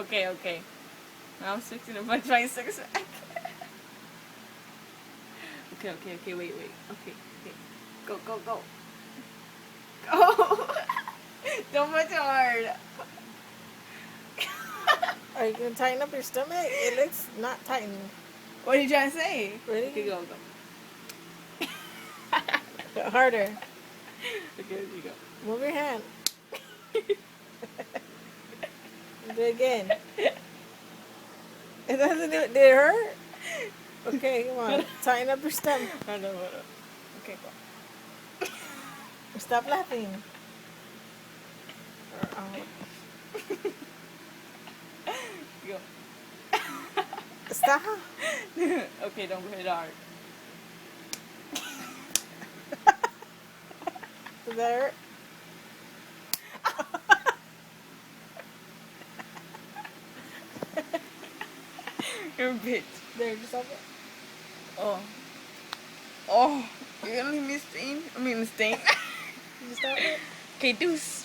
Okay, okay. Now I'm 16 and 26. Okay, wait. Okay. Go. Go. Don't push hard. Are you gonna tighten up your stomach? It looks not tightened. What are you trying to say? Ready? Okay, go. Go harder. Okay, here you go. Move your hand. Do it again. It doesn't do it. Did it hurt? Okay, come on. Tighten up your stomach. Hold on. Okay, go. Stop laughing. Go. Stop. Okay, don't hit hard. Does that hurt? You're a bitch. There, just stop it. Oh, you're gonna leave me stain? Stain. Just stop it. Okay, deuce.